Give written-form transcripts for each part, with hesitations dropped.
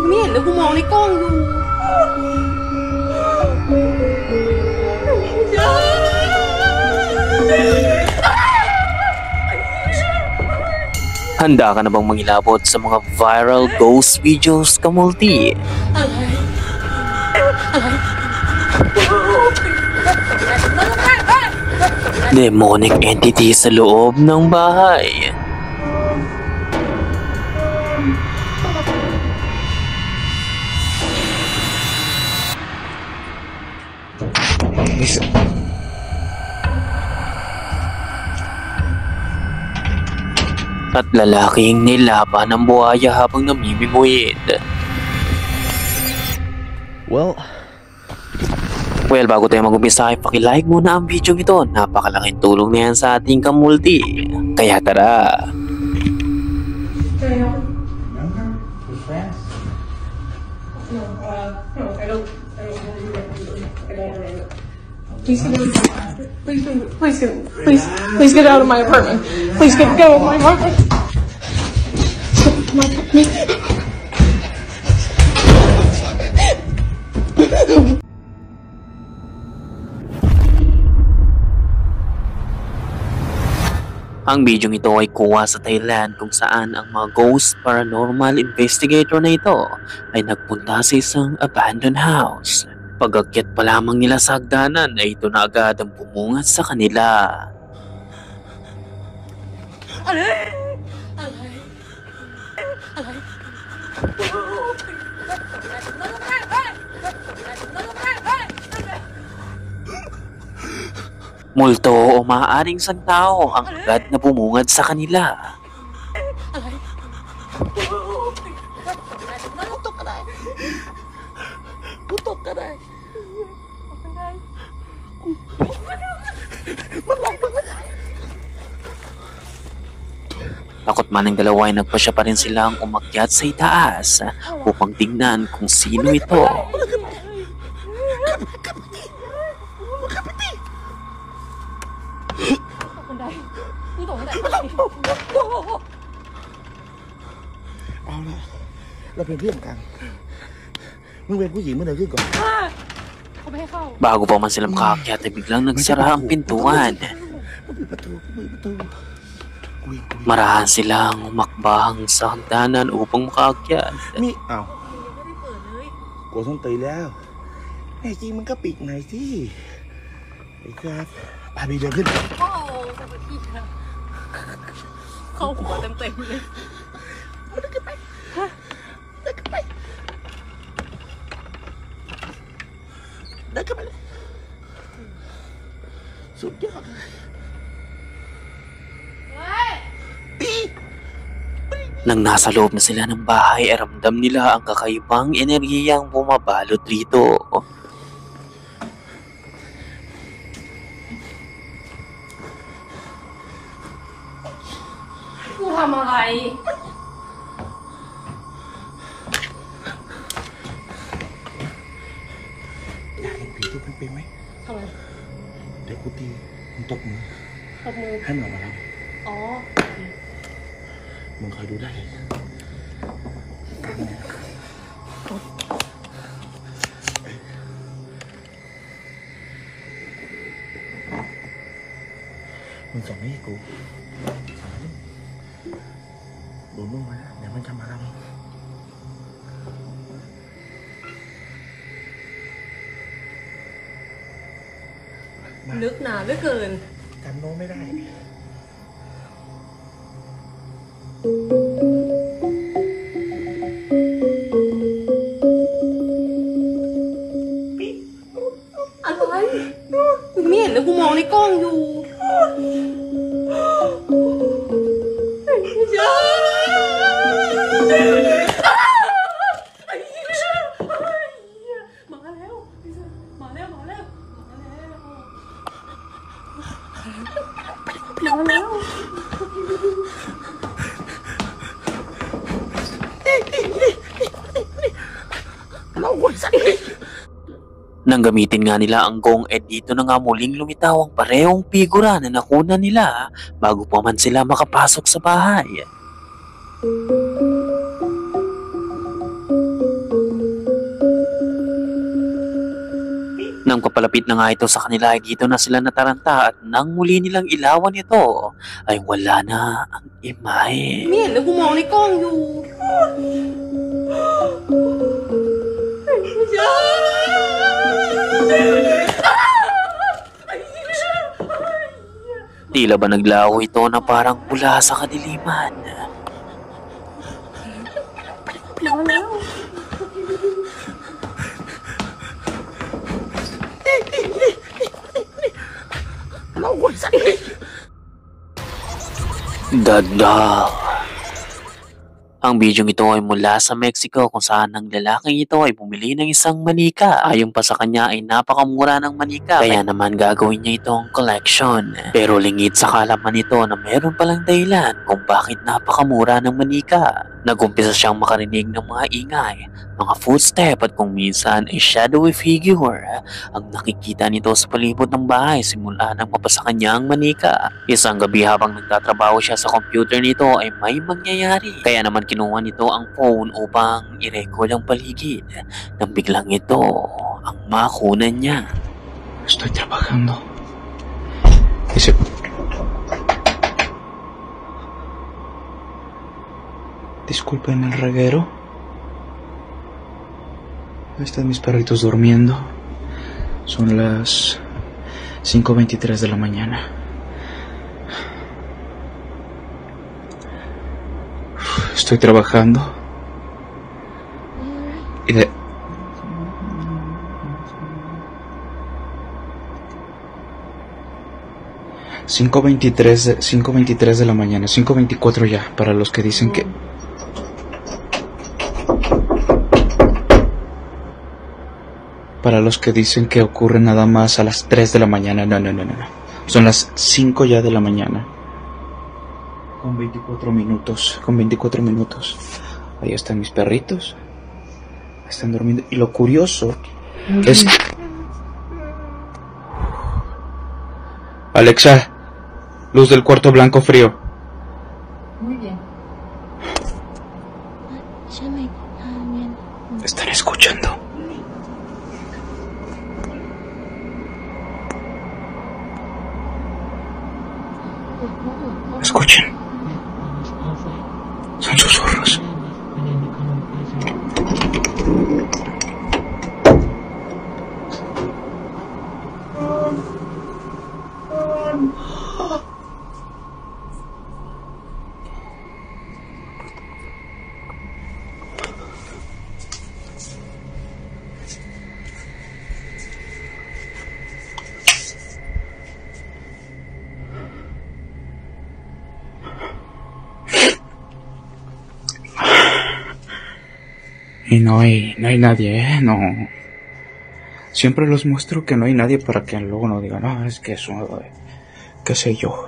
ไม่เห็นเลยกูมองในกล้องอยู่ Handa ka na bang mangilabot sa mga viral ghost videos, Kamulti? Demonic entity sa loob ng bahay. At lalaking nilaban ng buhaya habang namimingwit. Well, bago tayo mag-umpisa ay pakilike muna ang video ito. Napakalaking tulong na yan sa ating Kamulti. Kaya tara! Please get out of my apartment. Please get out of my apartment. Ang bidyong ito ay kuha sa Thailand kung saan ang mga ghost paranormal investigator na ito ay nagpunta sa isang abandoned house. Pag-akyat pa lamang nila sa hagdanan ay ito na agad ang bumungat sa kanila. Multo o maaaring santao ang agad na bumungad sa kanila. Takot man ang dalawa ay nagpasya pa rin silang umakyat sa itaas upang tingnan kung sino ito. Bago pa man sila makaakyat ay biglang nagsara ang pintuan. Marahan silang umakbang sa hagdanan upang makaakyat. กดส้นตีนแล้วไอ้จริงมันก็ปิดหน่อยสิไอ้ครับพาบีเดินขึ้น โอ้สวัสดีค่ะเข้าหัวเต็มๆเลย เดินขึ้นไปเดินขึ้นไปเดินขึ้นไปเลยสุดยอดเลยปี Nang nasa loob na sila ng bahay ay ramdam nila ang kakaibang enerhiyang bumabalot rito. กูทำอะไร อยากเห็นผีที่เป็นไหม ทำไม เดี๋ยวกูตีมึงตบมือ ตบมือ ให้มันออกมาแล้ว อ๋อ มึงคอยดูได้เลยมึงส่งให้กูดูนุ่มไว้นะเดี๋ยวมันจะมาแล้ว ลึกหนาเหลือเกิน จำโน้ตไม่ได้ อะไรกูไม่เห็นเลยกูมองในกล้องอยู่มาแล้วมาแล้วมาแล้วมาแล้ว Nang gamitin nga nila ang gong dito na nga muling lumitaw ang parehong figura na nakuna nila bago pa man sila makapasok sa bahay. pagpapalapit na nga ito sa kanila ay dito na sila nataranta at nang muli nilang ilawan ito ay wala na ang imahe. ไม่เห็นเลยกูมองในกล้องอยู่ Tila ba naglaho ito na parang mula sa kadiliman? Dagdag. Ang bidyong ito ay mula sa Mexico kung saan ang lalaking ito ay bumili ng isang manika. Ayon pa sa kanya ay napakamura ng manika kaya naman gagawin niya itong collection. Pero lingid sa kalaman nito na meron palang dahilan kung bakit napakamura ng manika. Nagumpisa siyang makarinig ng mga ingay, mga footstep at kung minsan ay shadowy figure ang nakikita nito sa palibot ng bahay simula nang mapasa kanya ang manika. Isang gabi habang nagtatrabaho siya sa computer nito ay may mangyayari. Kaya naman kinuha nito ang phone upang i-record ang paligid. Nang biglang ito ang makunan niya. Estoy trabajando. Dice... Disculpen el reguero. Ahí están mis perritos durmiendo. Son las 5:23 de la mañana. Estoy trabajando. Y de... cinco veintitrés de la mañana, 5:24 ya, para los que dicen que... Para los que dicen que ocurre nada más a las 3 de la mañana, no. Son las 5 ya de la mañana. Con 24 minutos. Ahí están mis perritos. Están durmiendo. Y lo curioso es... Alexa, luz del cuarto blanco frío. Muy bien. Están escuchando. Escuchen. Son susurros. Y no hay nadie, no. Siempre los muestro que no hay nadie para que luego no digan, no, es que eso, qué sé yo,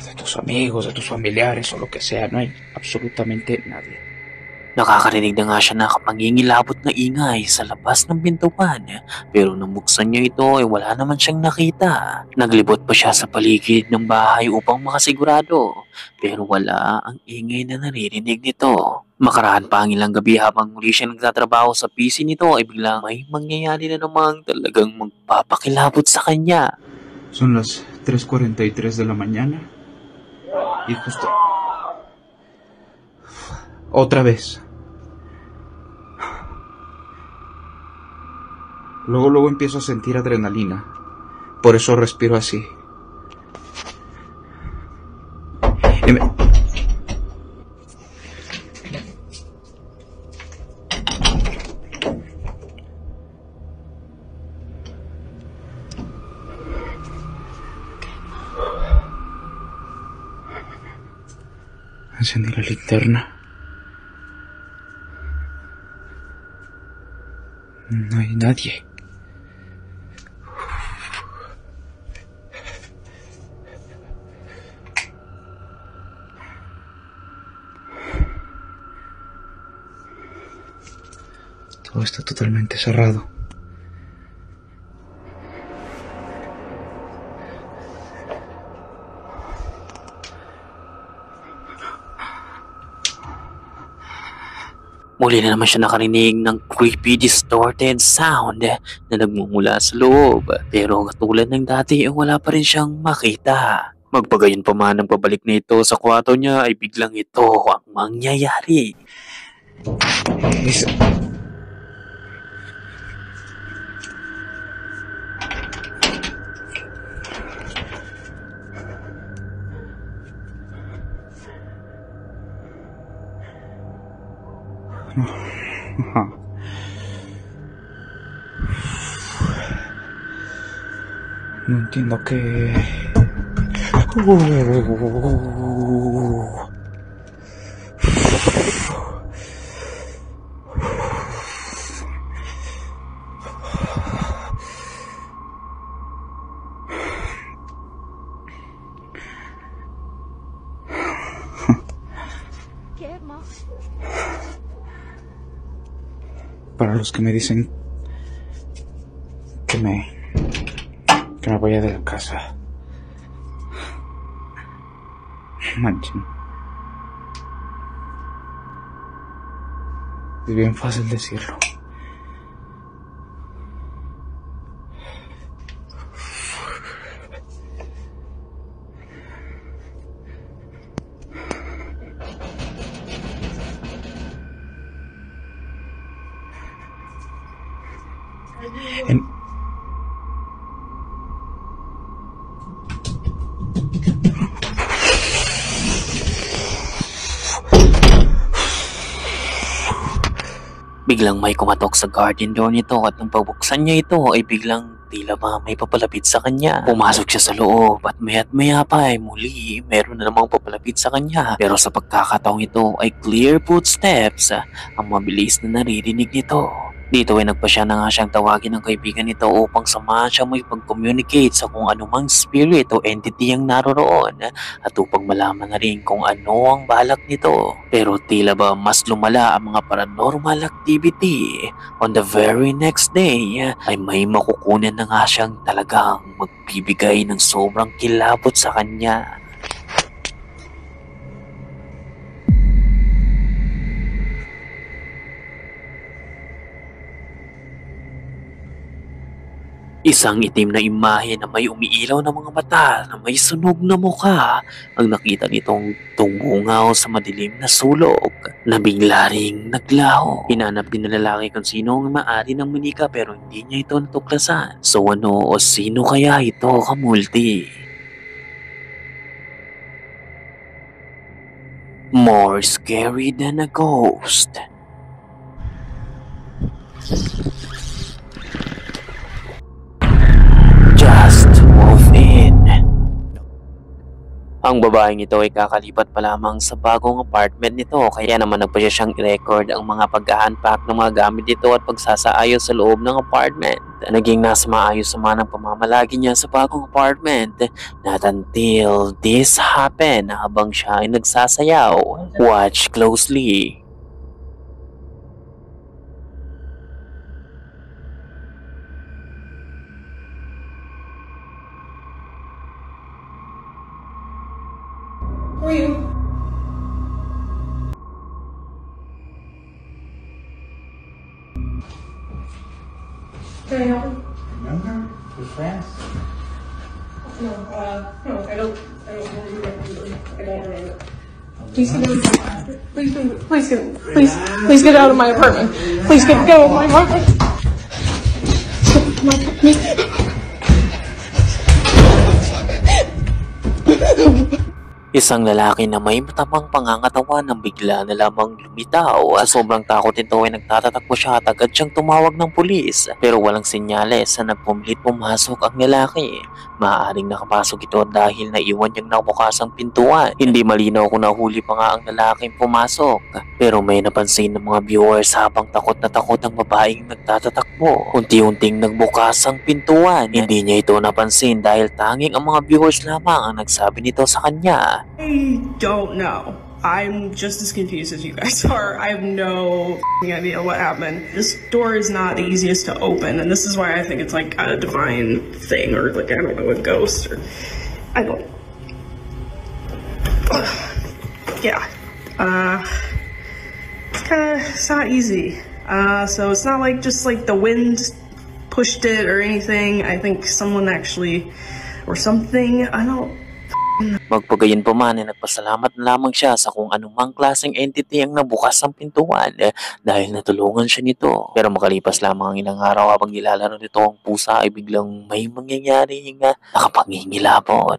de tus amigos, de tus familiares o lo que sea, no hay absolutamente nadie. Nakakarinig na nga siya ng kapangingilabot na ingay sa labas ng pintuan. Pero nang buksan niya ito ay wala naman siyang nakita. Naglibot pa siya sa paligid ng bahay upang makasigurado. Pero wala ang ingay na naririnig nito. Makaraan pa ang ilang gabi habang muli siya nagtatrabaho sa PC nito ay biglang may mangyayari na namang talagang magpapakilabot sa kanya. Son las 3:43 de la mañana. Y justo... Otra vez. Luego empiezo a sentir adrenalina. Por eso respiro así. Encendí la linterna. No hay nadie. Todo está totalmente cerrado. Muli na naman siya nakarinig ng creepy, distorted sound na nagmumula sa loob. Pero katulad ng dati ay wala pa rin siyang makita. Magpagayon pa man ang pabalik na ito sa kwarto niya ay biglang ito ang mangyayari. No entiendo qué. Para los que me dicen que me vaya de la casa. Manchen. Es bien fácil decirlo. Biglang may kumatok sa garden door nito at nung pagbuksan niya ito ay biglang tila ba may papalapit sa kanya. Pumasok siya sa loob at maya pa ay muli meron na namang papalapit sa kanya. Pero sa pagkakataong ito ay clear footsteps ang mabilis na naririnig nito. Dito ay nagpasya na nga siyang tawagin ng kaibigan nito upang samahan siya makipag-communicate sa kung anumang spirit o entity ang naroroon at upang malaman na rin kung ano ang balak nito. Pero tila ba mas lumala ang mga paranormal activity. On the very next day ay may makukunan na nga siyang talagang magbibigay ng sobrang kilabot sa kanya. Isang itim na imahe na may umiilaw na mga mata na may sunog na mukha ang nakita nitong tumungaw sa madilim na sulok na bigla ring naglaho. Hinanap din ng lalaki kung sino ang maari ng manika pero hindi niya ito natuklasan. So ano o sino kaya ito, kamulti? More scary than a ghost. Just move in. Ang babaeng ito ay kakalipat pa lamang sa bagong apartment nito kaya naman nagpasya siyang i-record ang mga pag-unpack ng mga gamit nito at pagsasaayos sa loob ng apartment. Naging nasa maayos naman ang pamamalagi niya sa bagong apartment not until this happened habang siya ay nagsasayaw. Watch closely. Who are you? Can I help you? Remember? We're friends. No, I don't remember. Please get out. Please get out of my apartment. Please get out of my apartment. Isang lalaki na may matamang pangangatawan nang bigla na lamang lumitaw. Sa sobrang takot nito ay nagtatatakbo siya at agad siyang tumawag ng pulis. Pero walang senyales na nagpumilit pumasok ang lalaki. Maaaring nakapasok ito dahil naiwan niyang nakabukas ang pintuan. Hindi malinaw kung nahuli pa nga ang lalaking pumasok. Pero may napansin ng mga viewers habang takot na takot ang babaeng nagtatatakbo. Unti-unting nagbukas ang pintuan. Hindi niya ito napansin dahil tanging ang mga viewers lamang ang nagsabi nito sa kanya. I don't know. I'm just as confused as you guys are. I have no idea what happened. This door is not the easiest to open, and this is why I think it's like a divine thing, or like, I don't know, a ghost, or I don't. Yeah. It's it's not easy. So it's not like just like the wind pushed it or anything. I think someone actually, or something, I don't. Magpagayon pa man ay nagpasalamat na lamang siya sa kung anumang klaseng entity ang nabukas ang pintuan dahil natulungan siya nito. Pero makalipas lamang ang ilang araw habang nilalaro nito ang pusa ay biglang may mangyayaring nakapangingilabot.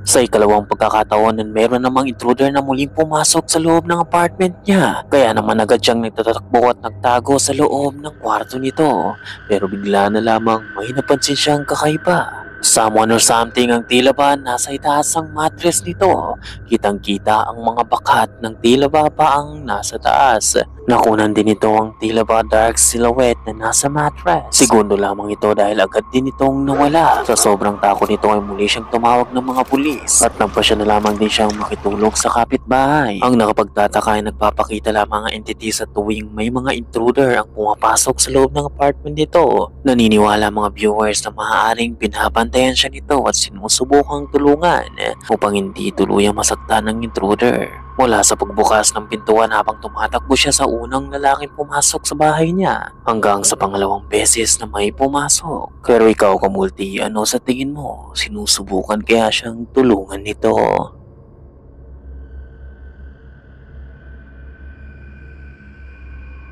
Sa ikalawang pagkakataon, meron namang intruder na muling pumasok sa loob ng apartment niya. Kaya naman agad siyang nagtatakbo at nagtago sa loob ng kwarto nito. Pero bigla na lamang may napansin siyang kakaiba. Someone or something ang tila ba nasa itaas ang mattress nito. Kitang-kita ang mga bakat ng tila ba paang nasa taas. Nakunan din ito ang tila ba dark silhouette na nasa mattress. Segundo lamang ito dahil agad din itong nawala. Sa sobrang takot nito ay muli siyang tumawag ng mga pulis at nagpasya na lamang din siyang makitulog sa kapitbahay. Ang nakapagtataka ay nagpapakita lamang ang entity sa tuwing may mga intruder ang pumapasok sa loob ng apartment nito. Naniniwala mga viewers na maaaring binabantayan siya nito at sinusubukang tulungan upang hindi tuluyang masaktan ng intruder. Mula sa pagbukas ng pintuan habang tumatakbo siya sa unang lalaking pumasok sa bahay niya hanggang sa pangalawang beses na may pumasok. Pero ikaw, Kamulti, ano sa tingin mo? Sinusubukan kaya siyang tulungan nito?